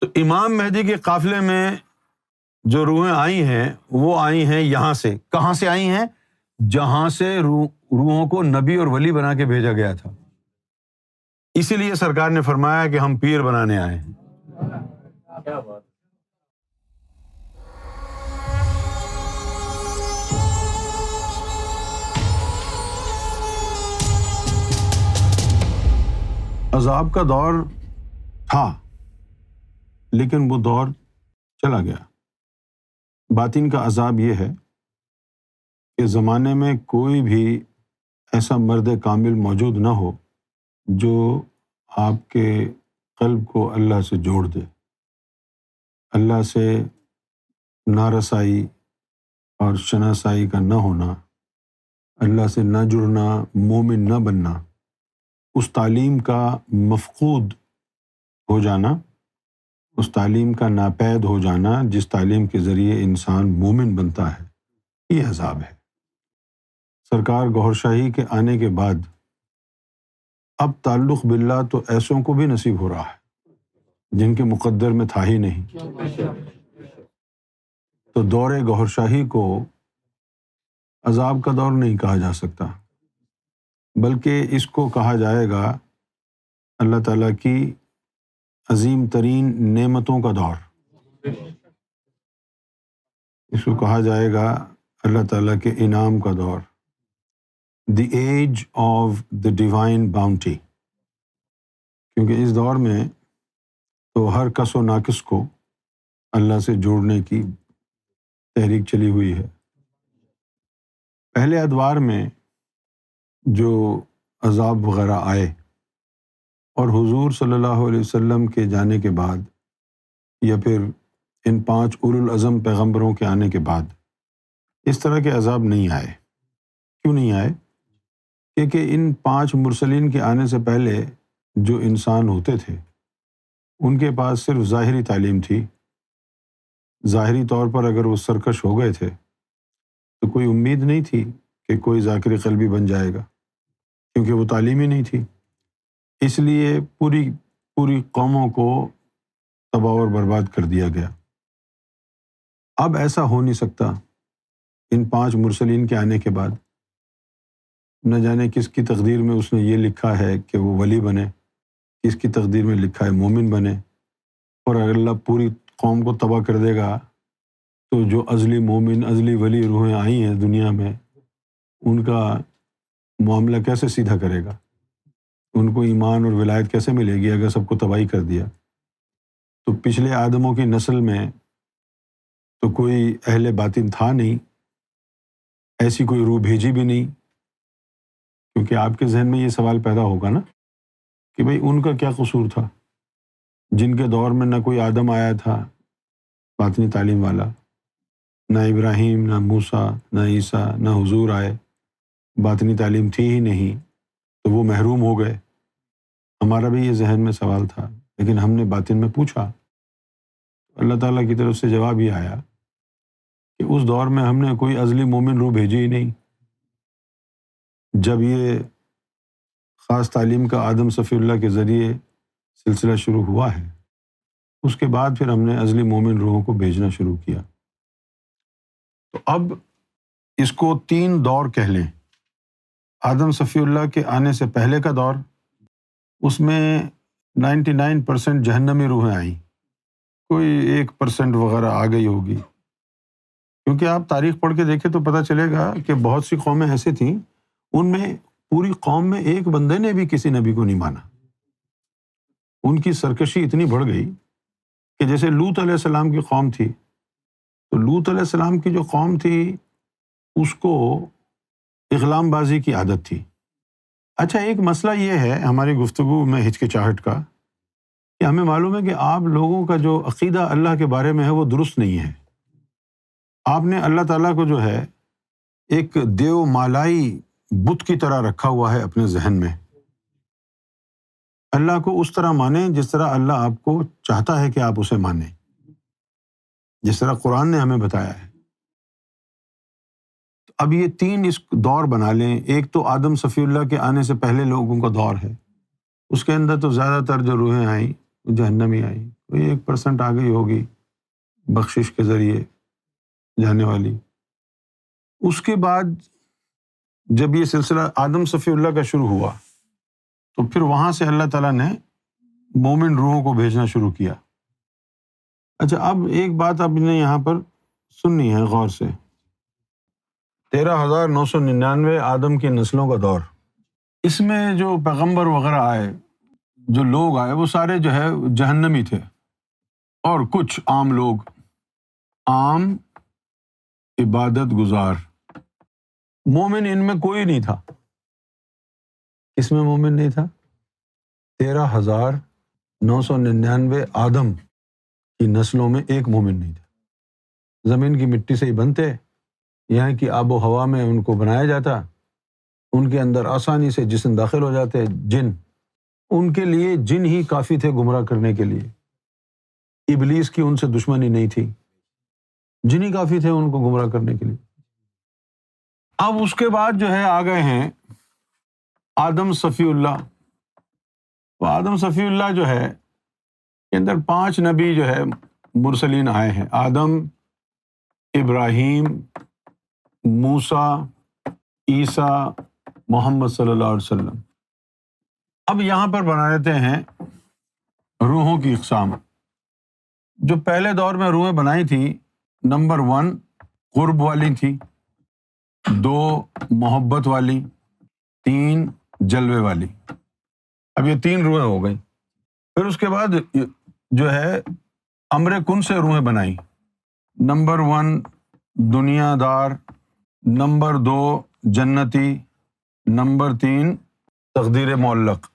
تو امام مہدی کے قافلے میں جو روحیں آئی ہیں وہ آئی ہیں یہاں سے. کہاں سے آئی ہیں؟ جہاں سے روحوں کو نبی اور ولی بنا کے بھیجا گیا تھا. اسی لیے سرکار نے فرمایا کہ ہم پیر بنانے آئے ہیں. کیا بات. عذاب کا دور تھا لیکن وہ دور چلا گیا. باطن کا عذاب یہ ہے کہ زمانے میں کوئی بھی ایسا مرد کامل موجود نہ ہو جو آپ کے قلب کو اللہ سے جوڑ دے. اللہ سے نارسائی اور شناسائی کا نہ ہونا، اللہ سے نہ جڑنا، مومن نہ بننا، اس تعلیم کا مفقود ہو جانا، اس تعلیم کا ناپید ہو جانا جس تعلیم کے ذریعے انسان مومن بنتا ہے، یہ عذاب ہے. سرکار گوھر شاہی کے آنے کے بعد اب تعلق باللہ تو ایسوں کو بھی نصیب ہو رہا ہے جن کے مقدر میں تھا ہی نہیں. تو دور گوھر شاہی کو عذاب کا دور نہیں کہا جا سکتا، بلکہ اس کو کہا جائے گا اللہ تعالیٰ کی عظیم ترین نعمتوں کا دور. اس کو کہا جائے گا اللہ تعالیٰ کے انعام کا دور، the age of the divine bounty. کیونکہ اس دور میں تو ہر کس و ناقص کو اللہ سے جوڑنے کی تحریک چلی ہوئی ہے. پہلے ادوار میں جو عذاب وغیرہ آئے اور حضور صلی اللہ علیہ وسلم کے جانے کے بعد یا پھر ان 5 اولو العزم پیغمبروں کے آنے کے بعد اس طرح کے عذاب نہیں آئے. کیوں نہیں آئے؟ کیونکہ ان 5 مرسلین کے آنے سے پہلے جو انسان ہوتے تھے ان کے پاس صرف ظاہری تعلیم تھی. ظاہری طور پر اگر وہ سرکش ہو گئے تھے تو کوئی امید نہیں تھی کہ کوئی ذاکر قلبی بن جائے گا، کیونکہ وہ تعلیم ہی نہیں تھی. اس لیے پوری قوموں کو تباہ اور برباد کر دیا گیا. اب ایسا ہو نہیں سکتا. ان 5 مرسلین کے آنے کے بعد نہ جانے کس کی تقدیر میں اس نے یہ لکھا ہے کہ وہ ولی بنے، کس کی تقدیر میں لکھا ہے مومن بنے. اور اگر اللہ پوری قوم کو تباہ کر دے گا تو جو ازلی مومن ازلی ولی روحیں آئی ہیں دنیا میں ان کا معاملہ کیسے سیدھا کرے گا؟ ان کو ایمان اور ولایت کیسے ملے گی اگر سب کو تباہی کر دیا؟ تو پچھلے آدموں کی نسل میں تو کوئی اہل باطن تھا نہیں، ایسی کوئی روح بھیجی بھی نہیں. کیونکہ آپ کے ذہن میں یہ سوال پیدا ہوگا نا کہ بھئی ان کا کیا قصور تھا جن کے دور میں نہ کوئی آدم آیا تھا باطنی تعلیم والا، نہ ابراہیم، نہ موسیٰ، نہ عیسیٰ، نہ حضور آئے، باطنی تعلیم تھی ہی نہیں، تو وہ محروم ہو گئے. ہمارا بھی یہ ذہن میں سوال تھا، لیکن ہم نے باطن میں پوچھا، اللہ تعالیٰ کی طرف سے جواب یہ آیا کہ اس دور میں ہم نے کوئی ازلی مومن روح بھیجی ہی نہیں. جب یہ خاص تعلیم کا آدم صفی اللہ کے ذریعے سلسلہ شروع ہوا ہے، اس کے بعد پھر ہم نے ازلی مومن روحوں کو بھیجنا شروع کیا. تو اب اس کو 3 دور کہہ لیں. آدم صفی اللہ کے آنے سے پہلے کا دور، اس میں 99% جہنمی روحیں آئیں، کوئی 1% وغیرہ آ گئی ہوگی. کیونکہ آپ تاریخ پڑھ کے دیکھیں تو پتہ چلے گا کہ بہت سی قومیں ایسی تھیں ان میں پوری قوم میں ایک بندے نے بھی کسی نبی کو نہیں مانا. ان کی سرکشی اتنی بڑھ گئی کہ جیسے لوط علیہ السلام کی قوم تھی، تو لوط علیہ السلام کی جو قوم تھی اس کو اغلام بازی کی عادت تھی. اچھا، ایک مسئلہ یہ ہے ہماری گفتگو میں ہچکچاہٹ کا کہ ہمیں معلوم ہے کہ آپ لوگوں کا جو عقیدہ اللہ کے بارے میں ہے وہ درست نہیں ہے. آپ نے اللہ تعالیٰ کو جو ہے ایک دیو مالائی بت کی طرح رکھا ہوا ہے اپنے ذہن میں. اللہ کو اس طرح مانیں جس طرح اللہ آپ کو چاہتا ہے کہ آپ اسے مانیں، جس طرح قرآن نے ہمیں بتایا ہے. اب یہ 3 اس دور بنا لیں. ایک تو آدم صفی اللہ کے آنے سے پہلے لوگوں کا دور ہے، اس کے اندر تو زیادہ تر جو روحیں آئیں جہنمی آئیں، کوئی 1% آ گئی ہوگی بخشش کے ذریعے جانے والی۔ اس کے بعد جب یہ سلسلہ آدم صفی اللہ کا شروع ہوا تو پھر وہاں سے اللہ تعالیٰ نے مومن روحوں کو بھیجنا شروع کیا۔ اچھا، اب ایک بات آپ نے یہاں پر سننی ہے غور سے۔ 13,999 آدم کی نسلوں کا دور، اس میں جو پیغمبر وغیرہ آئے، جو لوگ آئے، وہ سارے جو ہے جہنمی تھے، اور کچھ عام لوگ، عام عبادت گزار۔ مومن ان میں کوئی نہیں تھا۔ اس میں مومن نہیں تھا؟ 13,999 آدم کی نسلوں میں ایک مومن نہیں تھا۔ زمین کی مٹی سے ہی بنتے، یہاں کی آب و ہوا میں ان کو بنایا جاتا، ان کے اندر آسانی سے جسم داخل ہو جاتے جن۔ ان کے لیے جن ہی کافی تھے گمراہ کرنے کے لیے، ابلیس کی ان سے دشمنی نہیں تھی، جن ہی کافی تھے ان کو گمراہ کرنے کے لیے۔ اب اس کے بعد جو ہے آ گئے ہیں آدم صفی اللہ۔ تو آدم صفی اللہ جو ہے کے اندر 5 نبی جو ہے مرسلین آئے ہیں، آدم، ابراہیم، موسیٰ، عیسیٰ، محمد صلی اللہ علیہ وسلم۔ اب یہاں پر بنا لیتے ہیں روحوں کی اقسام۔ جو پہلے دور میں روحیں بنائی تھیں، نمبر 1 قرب والی تھی، 2 محبت والی، 3 جلوے والی۔ اب یہ 3 روحیں ہو گئی۔ پھر اس کے بعد جو ہے امر کن سے روحیں بنائی۔ نمبر 1 دنیا دار، نمبر 2 جنتی، نمبر 3 تقدیر معلق۔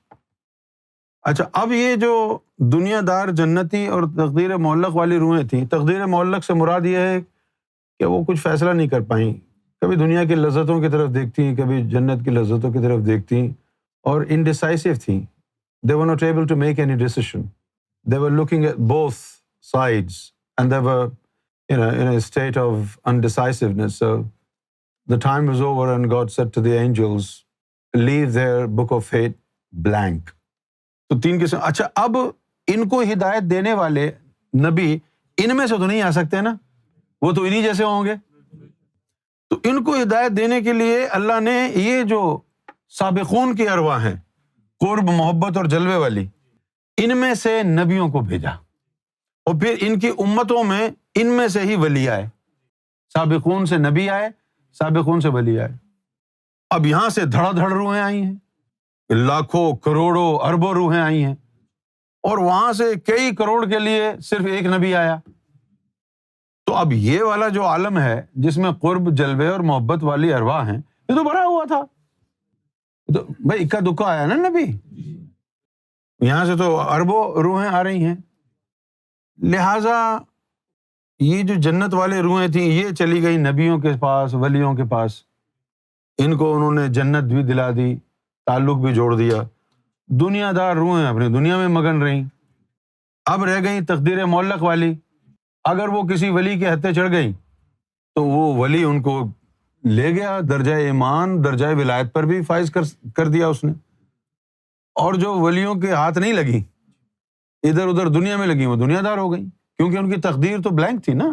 اچھا، اب یہ جو دنیا دار، جنتی اور تقدیر معلق والی روحیں تھیں، تقدیر معلق سے مراد یہ ہے کہ وہ کچھ فیصلہ نہیں کر پائیں، کبھی دنیا کی لذتوں کی طرف دیکھتی ہیں، کبھی جنت کی لذتوں کی طرف دیکھتی ہیں، اور انڈیسائسو تھیں۔ They were not able to make any decision. They were looking at both sides and they were in a state of undecisiveness. So the time was over and God said to the angels, leave their book of fate blank. تو 3 قسم۔ اچھا، اب ان کو ہدایت دینے والے نبی ان میں سے تو نہیں آ سکتے نا، وہ تو انہی جیسے ہوں گے۔ تو ان کو ہدایت دینے کے لیے اللہ نے یہ جو سابقون کی ارواح ہیں، قرب، محبت اور جلوے والی، ان میں سے نبیوں کو بھیجا، اور پھر ان کی امتوں میں ان میں سے ہی ولی آئے۔ سابقون سے نبی آئے، سابقون سے ولی آئے۔ اب یہاں سے دھڑا دھڑ روحیں آئی ہیں، لاکھوں، کروڑوں، اربوں روحیں آئی ہیں، اور وہاں سے کئی کروڑ کے لیے صرف ایک نبی آیا۔ تو اب یہ والا جو عالم ہے جس میں قرب، جلوے اور محبت والی ارواح ہیں، یہ تو بھرا ہوا تھا۔ تو بھائی اکا دکا آیا نا نبی، یہاں سے تو اربوں روحیں آ رہی ہیں۔ لہٰذا یہ جو جنت والے روحیں تھیں، یہ چلی گئی نبیوں کے پاس، ولیوں کے پاس، ان کو انہوں نے جنت بھی دلا دی، تعلق بھی جوڑ دیا۔ دنیا دار روحیں اپنی دنیا میں مگن رہیں۔ اب رہ گئیں تقدیر معلق والی۔ اگر وہ کسی ولی کے ہتھے چڑھ گئی تو وہ ولی ان کو لے گیا، درجہ ایمان، درجہ ولایت پر بھی فائز کر دیا اس نے۔ اور جو ولیوں کے ہاتھ نہیں لگی، ادھر ادھر دنیا میں لگی، وہ دنیا دار ہو گئی، کیونکہ ان کی تقدیر تو بلینک تھی نا۔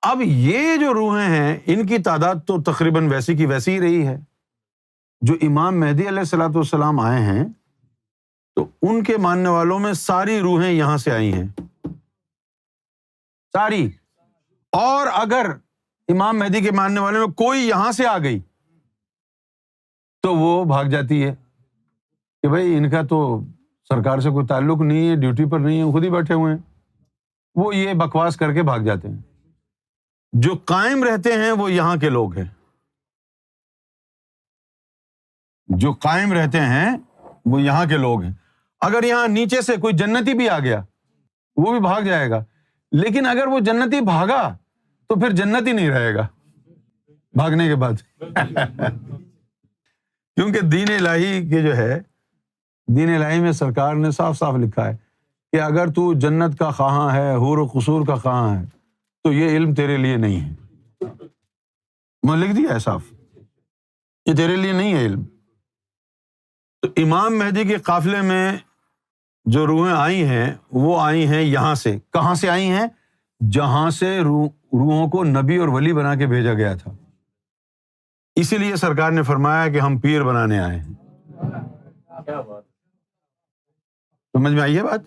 اب یہ جو روحیں ہیں، ان کی تعداد تو تقریباً ویسی کی ویسی ہی رہی ہے۔ جو امام مہدی علیہ الصلوۃ والسلام آئے ہیں تو ان کے ماننے والوں میں ساری روحیں یہاں سے آئی ہیں، ساری۔ اور اگر امام مہدی کے ماننے والوں میں کوئی یہاں سے آ گئی تو وہ بھاگ جاتی ہے کہ بھائی ان کا تو سرکار سے کوئی تعلق نہیں ہے، ڈیوٹی پر نہیں ہے، خود ہی بیٹھے ہوئے ہیں۔ وہ یہ بکواس کر کے بھاگ جاتے ہیں۔ جو قائم رہتے ہیں وہ یہاں کے لوگ ہیں، جو قائم رہتے ہیں وہ یہاں کے لوگ ہیں۔ اگر یہاں نیچے سے کوئی جنتی بھی آ گیا وہ بھی بھاگ جائے گا، لیکن اگر وہ جنتی بھاگا تو پھر جنت ہی نہیں رہے گا بھاگنے کے بعد کیونکہ دین الہی کے جو ہے، دین الہی میں سرکار نے صاف صاف لکھا ہے کہ اگر تو جنت کا خواہاں ہے، حور و قصور کا خواہاں ہے، تو یہ علم تیرے لیے نہیں ہے۔ میں لکھ دیا ہے صاف، یہ تیرے لیے نہیں ہے علم۔ تو امام مہدی کے قافلے میں جو روحیں آئی ہیں وہ آئی ہیں یہاں سے. کہاں سے آئی ہیں؟ جہاں سے روحوں کو نبی اور ولی بنا کے بھیجا گیا تھا. اسی لیے سرکار نے فرمایا کہ ہم پیر بنانے آئے ہیں. کیا بات. سمجھ میں آئی ہے بات؟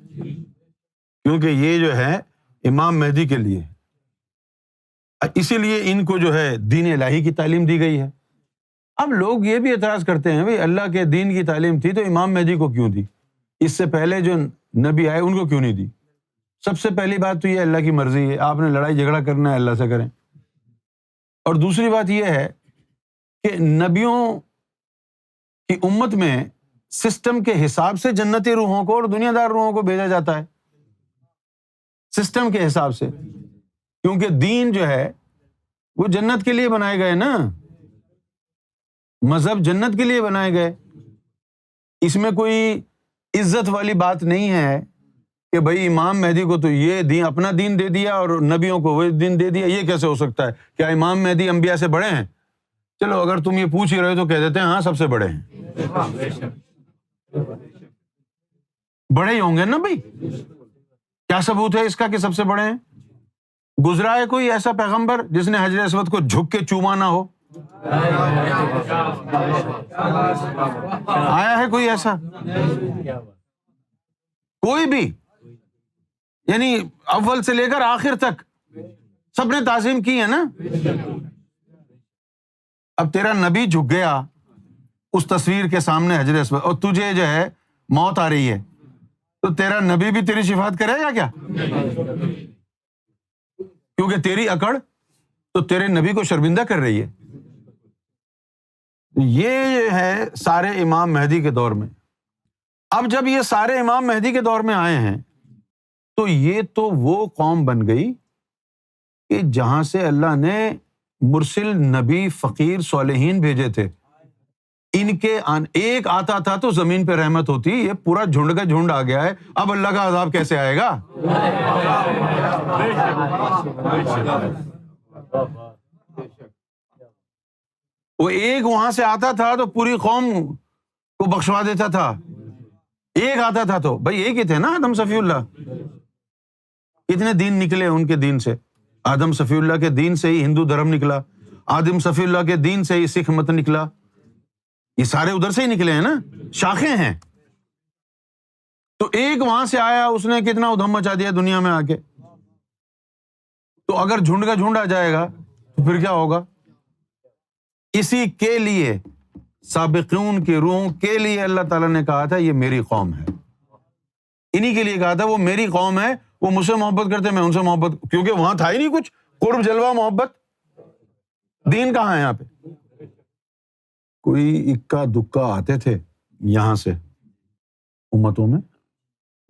کیونکہ یہ جو ہے امام مہدی کے لیے، اسی لیے ان کو جو ہے دین الہی کی تعلیم دی گئی ہے. اب لوگ یہ بھی اعتراض کرتے ہیں بھائی اللہ کے دین کی تعلیم تھی تو امام مہدی کو کیوں دی؟ اس سے پہلے جو نبی آئے ان کو کیوں نہیں دی؟ سب سے پہلی بات تو یہ اللہ کی مرضی ہے، آپ نے لڑائی جھگڑا کرنا ہے اللہ سے کریں. اور دوسری بات یہ ہے کہ نبیوں کی امت میں سسٹم کے حساب سے جنتی روحوں کو اور دنیا دار روحوں کو بھیجا جاتا ہے، سسٹم کے حساب سے. کیونکہ دین جو ہے وہ جنت کے لیے بنائے گئے نا، مذہب جنت کے لیے بنائے گئے. اس میں کوئی عزت والی بات نہیں ہے کہ بھائی امام مہدی کو تو یہ دین اپنا دین دے دیا اور نبیوں کو وہ دین دے دیا. یہ کیسے ہو سکتا ہے؟ کیا امام مہدی انبیاء سے بڑے ہیں؟ چلو اگر تم یہ پوچھ ہی رہے تو کہہ دیتے ہیں ہاں سب سے بڑے ہیں. بڑے ہی ہوں گے نا بھائی. کیا ثبوت ہے اس کا کہ سب سے بڑے ہیں؟ گزرا ہے کوئی ایسا پیغمبر جس نے حجر اسود کو جھک کے چوما نہ ہو؟ آیا ہے کوئی ایسا؟ کوئی بھی، یعنی اول سے لے کر آخر تک سب نے تعظیم کی ہے نا. اب تیرا نبی جھک گیا اس تصویر کے سامنے حجر اسود، اور تجھے جو ہے موت آ رہی ہے، تو تیرا نبی بھی تیری شفاعت کرے گا کیا؟ کیونکہ تیری اکڑ تو تیرے نبی کو شرمندہ کر رہی ہے. یہ ہے سارے امام مہدی کے دور میں. اب جب یہ سارے امام مہدی کے دور میں آئے ہیں تو یہ تو وہ قوم بن گئی کہ جہاں سے اللہ نے مرسل نبی فقیر صالحین بھیجے تھے. ان کے ایک آتا تھا تو زمین پہ رحمت ہوتی. یہ پورا جھنڈ کا جھنڈ آ گیا ہے، اب اللہ کا عذاب کیسے آئے گا؟ وہ ایک وہاں سے آتا تھا تو پوری قوم کو بخشوا دیتا تھا. ایک آتا تھا تو بھائی ایک ہی تھے نا آدم صفی اللہ. کتنے دین نکلے ان کے دین سے؟ آدم صفی اللہ کے دین سے ہی ہندو دھرم نکلا، آدم صفی اللہ کے دین سے ہی سکھ مت نکلا. یہ سارے ادھر سے ہی نکلے ہیں نا، شاخیں ہیں. تو ایک وہاں سے آیا، اس نے کتنا ادھم مچا دیا دنیا میں آ کے. تو اگر جھنڈ کا جھنڈ آ جائے گا تو پھر کیا ہوگا؟ اسی کے لیے سابقون کی روحوں کے لیے اللہ تعالیٰ نے کہا تھا یہ میری قوم ہے. انہی کے لیے کہا تھا وہ میری قوم ہے، وہ مجھ سے محبت کرتے، میں ان سے محبت، کیونکہ وہاں تھا ہی نہیں کچھ قرب جلوہ محبت. دین کہاں ہے یہاں پہ؟ کوئی اکا دکا آتے تھے یہاں سے امتوں میں،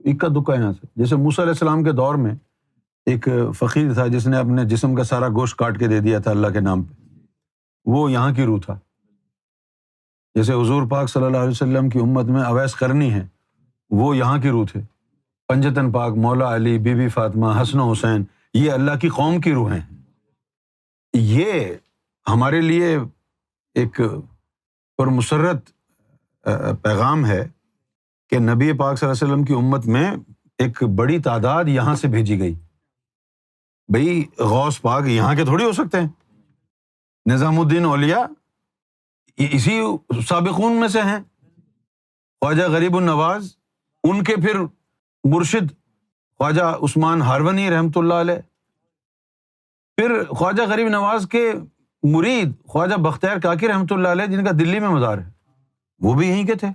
اکا دکا یہاں سے. جیسے موسیٰ علیہ السلام کے دور میں ایک فقیر تھا جس نے اپنے جسم کا سارا گوشت کاٹ کے دے دیا تھا اللہ کے نام پہ، وہ یہاں کی روح تھا. جیسے حضور پاک صلی اللہ علیہ وسلم کی امت میں اویس قرنی ہے، وہ یہاں کی روح تھے. پنجتن پاک، مولا علی، بی بی فاطمہ، حسن و حسین، یہ اللہ کی قوم کی روح ہیں. یہ ہمارے لیے ایک پرمسرت پیغام ہے کہ نبی پاک صلی اللہ علیہ وسلم کی امت میں ایک بڑی تعداد یہاں سے بھیجی گئی. بھئی غوث پاک یہاں کے تھوڑی ہو سکتے ہیں. نظام الدین اولیاء اسی سابقون میں سے ہیں. خواجہ غریب النواز، ان کے پھر مرشد خواجہ عثمان ہارونی رحمۃ اللہ علیہ، پھر خواجہ غریب نواز کے مرید خواجہ بختیار کاکی رحمۃ اللہ علیہ جن کا دلی میں مزار ہے، وہ بھی یہیں کے تھے.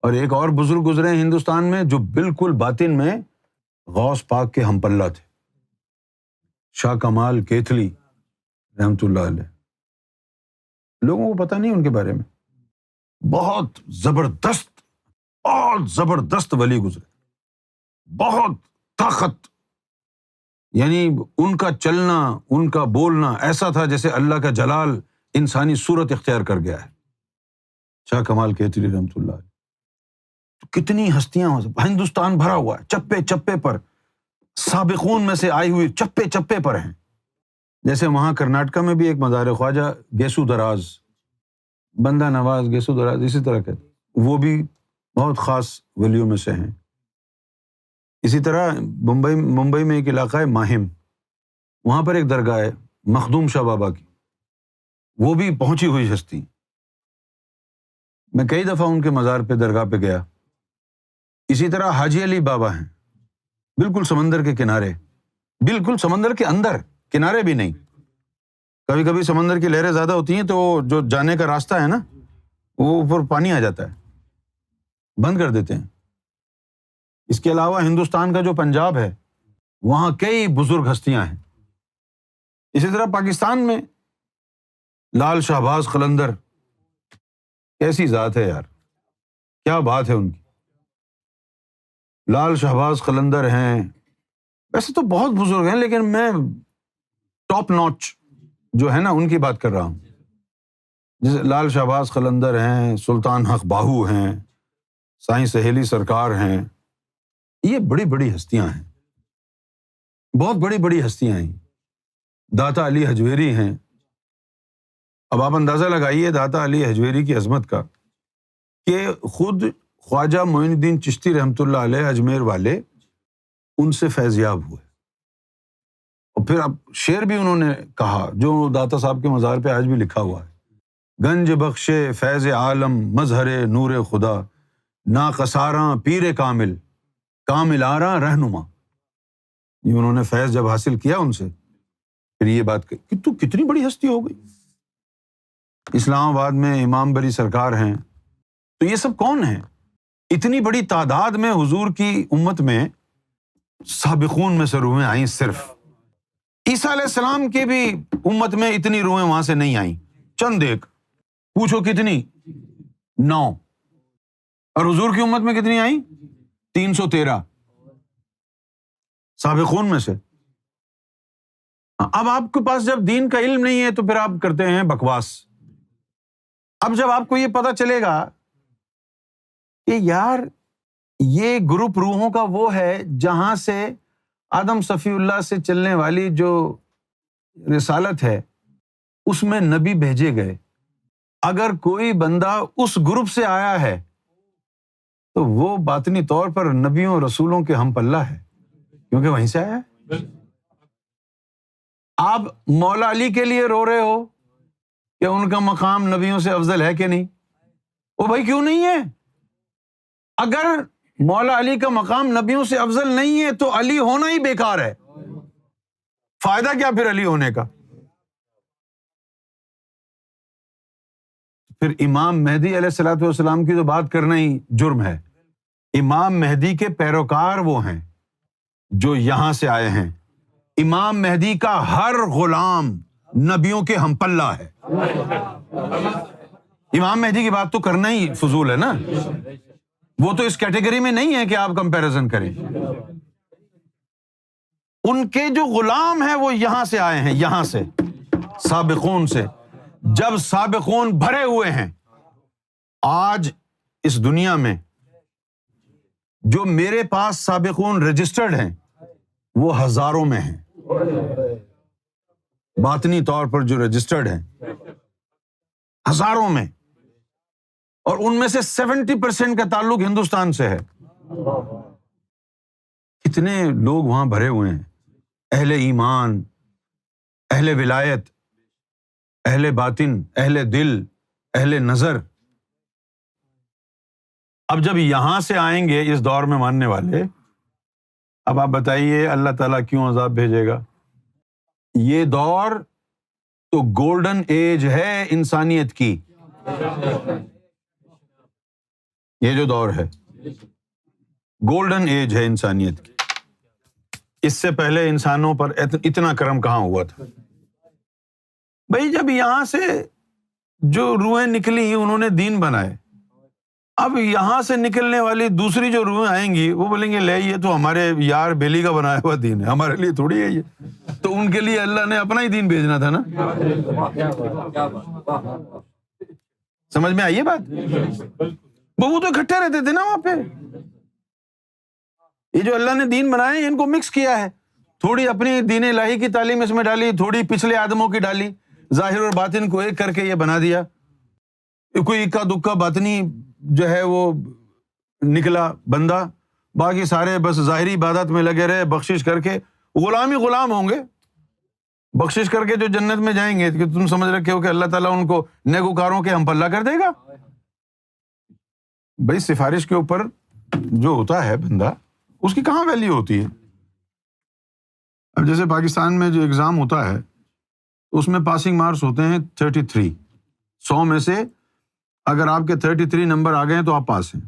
اور ایک اور بزرگ گزرے ہیں ہندوستان میں جو بالکل باطن میں غوث پاک کے ہم پلہ تھے، شاہ کمال کیتھلی رحمۃ اللہ علیہ. لوگوں کو پتہ نہیں ان کے بارے میں. بہت زبردست ولی گزرے، بہت طاقت، یعنی ان کا چلنا، ان کا بولنا ایسا تھا جیسے اللہ کا جلال انسانی صورت اختیار کر گیا ہے. شاہ کمال کیتھلی رحمۃ اللہ علیہ. کتنی ہستیاں، ہندوستان بھرا ہوا ہے، چپے چپے پر سابقون میں سے آئی ہوئی چپے چپے پر ہیں. جیسے وہاں کرناٹکا میں بھی ایک مزار ہے خواجہ گیسو دراز، بندہ نواز گیسو دراز اسی طرح کے، وہ بھی بہت خاص ولیوں میں سے ہیں۔ اسی طرح ممبئی میں ایک علاقہ ہے ماہم، وہاں پر ایک درگاہ ہے مخدوم شاہ بابا کی، وہ بھی پہنچی ہوئی ہستی۔ میں کئی دفعہ ان کے مزار پہ درگاہ پہ گیا۔ اسی طرح حاجی علی بابا ہیں، بالکل سمندر کے کنارے، بالکل سمندر کے اندر، کنارے بھی نہیں۔ کبھی کبھی سمندر کی لہریں زیادہ ہوتی ہیں تو جو جانے کا راستہ ہے نا وہ اوپر پانی آ جاتا ہے، بند کر دیتے ہیں۔ اس کے علاوہ ہندوستان کا جو پنجاب ہے وہاں کئی بزرگ ہستیاں ہیں۔ اسی طرح پاکستان میں لال شہباز قلندر، کیسی ذات ہے یار، کیا بات ہے ان کی۔ لال شہباز قلندر ہیں، ویسے تو بہت بزرگ ہیں لیکن میں ٹاپ نوچ جو ہے نا ان کی بات کر رہا ہوں۔ جیسے لال شہباز قلندر ہیں، سلطان حق باہو ہیں، سائیں سہیلی سرکار ہیں، یہ بڑی بڑی ہستیاں ہیں، بہت بڑی بڑی ہستیاں ہیں۔ داتا علی حجویری ہیں۔ اب آپ اندازہ لگائیے داتا علی حجویری کی عظمت کا کہ خود خواجہ معین الدین چشتی رحمۃ اللہ علیہ اجمیر والے ان سے فیض یاب ہوئے، اور پھر اب شعر بھی انہوں نے کہا جو داتا صاحب کے مزار پہ آج بھی لکھا ہوا ہے، گنج بخشے فیض عالم مظہر نور خدا، ناقصاراں پیر کامل کامل آراں رہنما۔ یہ انہوں نے فیض جب حاصل کیا ان سے، پھر یہ بات کہ تو کتنی بڑی ہستی ہو گئی۔ اسلام آباد میں امام بری سرکار ہیں، تو یہ سب کون ہیں؟ اتنی بڑی تعداد میں حضور کی امت میں سابقون میں سے روحیں آئیں۔ صرف عیسیٰ علیہ السلام کے بھی امت میں اتنی روحیں وہاں سے نہیں آئیں، چند ایک، پوچھو کتنی؟ 9۔ اور حضور کی امت میں کتنی آئیں؟ 313 سابقون میں سے۔ اب آپ کے پاس جب دین کا علم نہیں ہے تو پھر آپ کرتے ہیں بکواس۔ اب جب آپ کو یہ پتا چلے گا کہ یار یہ گروپ روحوں کا وہ ہے جہاں سے آدم صفی اللہ سے چلنے والی جو رسالت ہے اس میں نبی بھیجے گئے، اگر کوئی بندہ اس گروپ سے آیا ہے تو وہ باطنی طور پر نبیوں اور رسولوں کے ہم پلہ ہے، کیونکہ وہیں سے آیا ہے۔ آپ مولا علی کے لیے رو رہے ہو کہ ان کا مقام نبیوں سے افضل ہے کہ نہیں؟ وہ بھائی کیوں نہیں ہے؟ اگر مولا علی کا مقام نبیوں سے افضل نہیں ہے تو علی ہونا ہی بیکار ہے، فائدہ کیا پھر علی ہونے کا؟ پھر امام مہدی علیہ الصلوۃ والسلام کی تو بات کرنا ہی جرم ہے۔ امام مہدی کے پیروکار وہ ہیں جو یہاں سے آئے ہیں۔ امام مہدی کا ہر غلام نبیوں کے ہم پلہ ہے۔ امام مہدی کی بات تو کرنا ہی فضول ہے نا، وہ تو اس کیٹیگری میں نہیں ہے کہ آپ کمپیریزن کریں۔ ان کے جو غلام ہیں وہ یہاں سے آئے ہیں، یہاں سے، سابقون سے۔ جب سابقون بھرے ہوئے ہیں، آج اس دنیا میں جو میرے پاس سابقون رجسٹرڈ ہیں وہ ہزاروں میں ہیں، باطنی طور پر جو رجسٹرڈ ہیں ہزاروں میں، اور ان میں سے 70% کا تعلق ہندوستان سے ہے۔ کتنے لوگ وہاں بھرے ہوئے ہیں، اہل ایمان، اہل ولایت، اہل باطن، اہل دل، اہل نظر۔ اب جب یہاں سے آئیں گے اس دور میں ماننے والے، اب آپ بتائیے اللہ تعالیٰ کیوں عذاب بھیجے گا؟ یہ دور تو گولڈن ایج ہے انسانیت کی، یہ جو دور ہے گولڈن ایج ہے انسانیت کی۔ اس سے پہلے انسانوں پر اتنا کرم کہاں ہوا تھا؟ بھائی جب یہاں سے جو روحیں نکلی انہوں نے دین بنائے، اب یہاں سے نکلنے والی دوسری جو روحیں آئیں گی وہ بولیں گے لے یہ تو ہمارے یار بیلی کا بنایا ہوا دین ہے، ہمارے لیے تھوڑی ہے یہ، تو ان کے لیے اللہ نے اپنا ہی دین بھیجنا تھا نا۔ سمجھ میں آئی یہ بات؟ وہ تو اکٹھے رہتے تھے نا وہاں پہ۔ یہ جو اللہ نے دین بنائے ان کو مکس کیا ہے، تھوڑی اپنی دین الہی کی تعلیم اس میں ڈالی، تھوڑی پچھلے آدموں کی ڈالی، ظاہر اور باطن کو ایک کر کے یہ بنا دیا۔ کوئی اکا دکا باطنی جو ہے وہ نکلا بندہ، باقی سارے بس ظاہری عبادت میں لگے رہے، بخشش کر کے غلام ہی غلام ہوں گے، بخشش کر کے جو جنت میں جائیں گے کہ تم سمجھ رکھے ہو کہ اللہ تعالیٰ ان کو نیکوکاروں کے ہم پلہ کر دے گا؟ بھائی سفارش کے اوپر جو ہوتا ہے بندہ، اس کی کہاں ویلیو ہوتی ہے؟ اب جیسے پاکستان میں جو ایگزام ہوتا ہے اس میں پاسنگ مارکس ہوتے ہیں 33، 100 میں سے اگر آپ کے 33 نمبر آ گئے ہیں تو آپ پاس ہیں،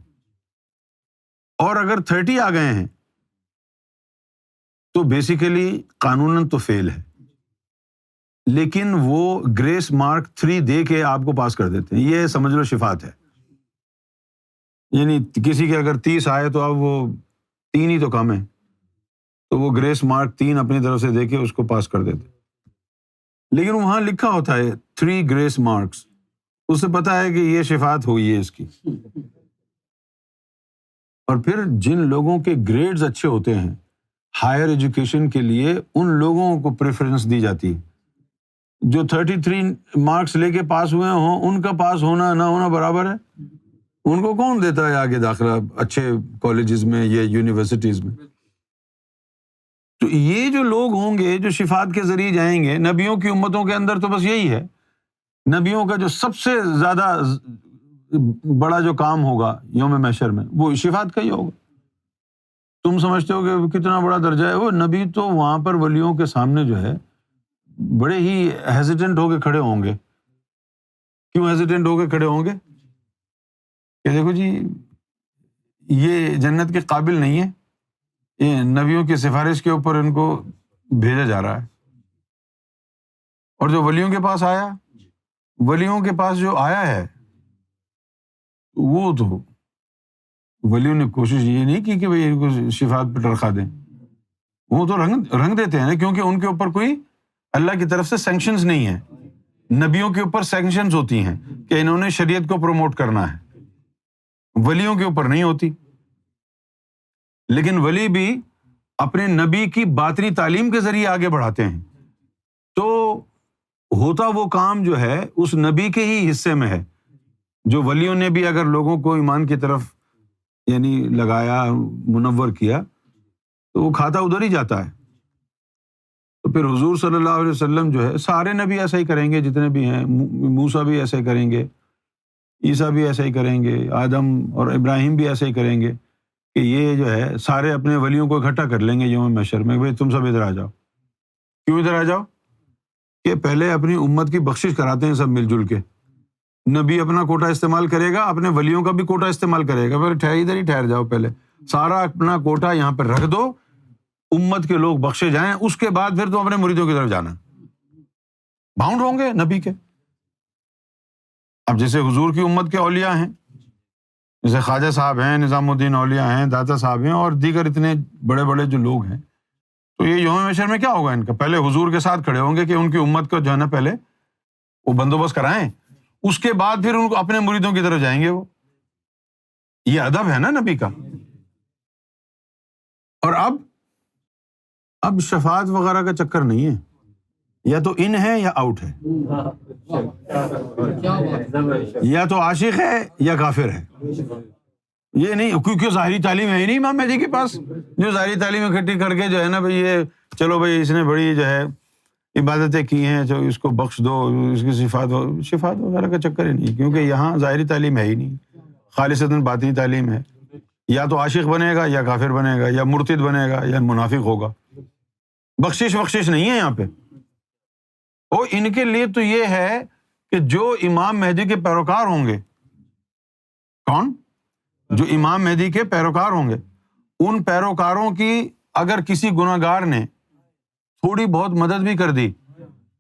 اور اگر 30 آ گئے ہیں تو بیسیکلی قانوناً تو فیل ہے، لیکن وہ گریس مارک 3 دے کے آپ کو پاس کر دیتے ہیں۔ یہ سمجھ لو شفاعت ہے، یعنی کسی کے اگر 30 آئے تو اب وہ 3 ہی تو کم ہے، تو وہ گریس مارک 3 اپنی طرف سے دے کے اس کو پاس کر دیتے، لیکن وہاں لکھا ہوتا ہے 3 گریس مارکس، اس سے پتا ہے کہ یہ شفاعت ہوئی ہے اس کی۔ اور پھر جن لوگوں کے گریڈز اچھے ہوتے ہیں ہائر ایجوکیشن کے لیے، ان لوگوں کو پریفرنس دی جاتی ہے۔ جو 33 مارکس لے کے پاس ہوئے ہوں، ان کا پاس ہونا نہ ہونا برابر ہے، ان کو کون دیتا ہے آگے داخلہ اچھے کالجز میں یا یونیورسٹیز میں؟ تو یہ جو لوگ ہوں گے جو شفاعت کے ذریعے جائیں گے، نبیوں کی امتوں کے اندر تو بس یہی ہے، نبیوں کا جو سب سے زیادہ بڑا جو کام ہوگا یوم محشر میں وہ شفاعت کا ہی ہوگا۔ تم سمجھتے ہو کہ کتنا بڑا درجہ ہے وہ، نبی تو وہاں پر ولیوں کے سامنے جو ہے بڑے ہی ہیزیٹنٹ ہو کے کھڑے ہوں گے۔ کیوں ہیزیٹنٹ ہو کے کھڑے ہوں گے؟ کہ دیکھو جی یہ جنت کے قابل نہیں ہے، یہ نبیوں کی سفارش کے اوپر ان کو بھیجا جا رہا ہے۔ اور جو ولیوں کے پاس آیا، ولیوں کے پاس جو آیا ہے وہ تو ولیوں نے کوشش یہ نہیں کی کہ بھئی ان کو شفاعت پہ ٹرخا دیں، وہ تو رنگ دیتے ہیں، کیونکہ ان کے اوپر کوئی اللہ کی طرف سے سینکشنز نہیں ہیں۔ نبیوں کے اوپر سینکشنز ہوتی ہیں کہ انہوں نے شریعت کو پروموٹ کرنا ہے، ولیوں کے اوپر نہیں ہوتی۔ لیکن ولی بھی اپنے نبی کی باطنی تعلیم کے ذریعے آگے بڑھاتے ہیں، تو ہوتا وہ کام جو ہے اس نبی کے ہی حصے میں ہے۔ جو ولیوں نے بھی اگر لوگوں کو ایمان کی طرف یعنی لگایا، منور کیا، تو وہ کھاتا ادھر ہی جاتا ہے۔ تو پھر حضور صلی اللہ علیہ وسلم جو ہے، سارے نبی ایسا ہی کریں گے جتنے بھی ہیں، موسیٰ بھی ایسا ہی کریں گے، عیسیٰ بھی ایسا ہی کریں گے، آدم اور ابراہیم بھی ایسا ہی کریں گے، کہ یہ جو ہے سارے اپنے ولیوں کو اکٹھا کر لیں گے یوم محشر میں، بھائی تم سب ادھر آ جاؤ۔ کیوں ادھر آ جاؤ؟ کہ پہلے اپنی امت کی بخشش کراتے ہیں سب مل جل کے، نبی اپنا کوٹا استعمال کرے گا، اپنے ولیوں کا بھی کوٹا استعمال کرے گا، پھر ادھر ہی ٹھہر جاؤ، پہلے سارا اپنا کوٹا یہاں پہ رکھ دو، امت کے لوگ بخشے جائیں، اس کے بعد پھر تو اپنے مریدوں کی طرف جانا، باؤنڈ ہوں گے نبی کے۔ اب جیسے حضور کی امت کے اولیاء ہیں، جیسے خواجہ صاحب ہیں، نظام الدین اولیاء ہیں، داتا صاحب ہیں، اور دیگر اتنے بڑے بڑے جو لوگ ہیں، تو یہ یوم محشر میں کیا ہوگا ان کا؟ پہلے حضور کے ساتھ کھڑے ہوں گے کہ ان کی امت کو جو ہے نا پہلے وہ بندوبست کرائیں، اس کے بعد پھر ان کو اپنے مریدوں کی طرف جائیں گے وہ۔ یہ ادب ہے نا نبی کا۔ اور اب شفاعت وغیرہ کا چکر نہیں ہے، یا تو ان ہے یا آؤٹ ہے، یا تو عاشق ہے یا کافر ہے۔ یہ نہیں کیونکہ ظاہری تعلیم ہے ہی نہیں امام مہدی کے پاس، جو ظاہری تعلیم اکٹھی کر کے جو ہے نا بھائی یہ چلو بھائی اس نے بڑی جو ہے عبادتیں کی ہیں، جو اس کو بخش دو، اس کی شفاعت وغیرہ کا چکر ہی نہیں، کیونکہ یہاں ظاہری تعلیم ہے ہی نہیں، خالصتاً باطنی تعلیم ہے۔ یا تو عاشق بنے گا یا کافر بنے گا یا مرتد بنے گا یا منافق ہوگا، بخشش نہیں ہے یہاں پہ۔ اور ان کے لیے تو یہ ہے کہ جو امام مہدی کے پیروکار ہوں گے، کون؟ جو امام مہدی کے پیروکار ہوں گے، ان پیروکاروں کی اگر کسی گناہ گار نے تھوڑی بہت مدد بھی کر دی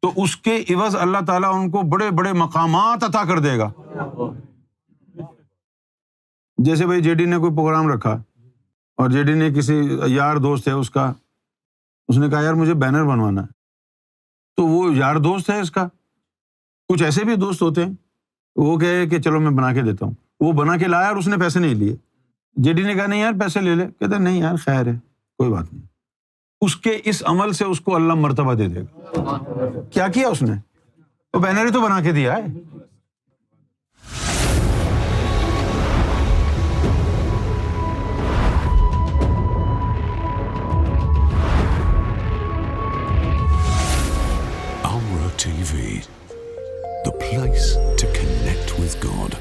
تو اس کے عوض اللہ تعالیٰ ان کو بڑے بڑے مقامات عطا کر دے گا۔ جیسے بھائی جے ڈی نے کوئی پروگرام رکھا اور جے ڈی نے کسی یار دوست ہے اس نے کہا یار مجھے بینر بنوانا ہے، تو وہ یار دوست ہے اس کا، کچھ ایسے بھی دوست ہوتے ہیں، وہ کہے کہ چلو میں بنا کے دیتا ہوں، وہ بنا کے لایا اور اس نے پیسے نہیں لیے، جے ڈی نے کہا نہیں یار پیسے لے لے، کہتا نہیں یار خیر ہے کوئی بات نہیں، اس کے اس عمل سے اس کو اللہ مرتبہ دے دے گا۔ کیا اس نے؟ وہ بینر ہی تو بنا کے دیا ہے۔ is God.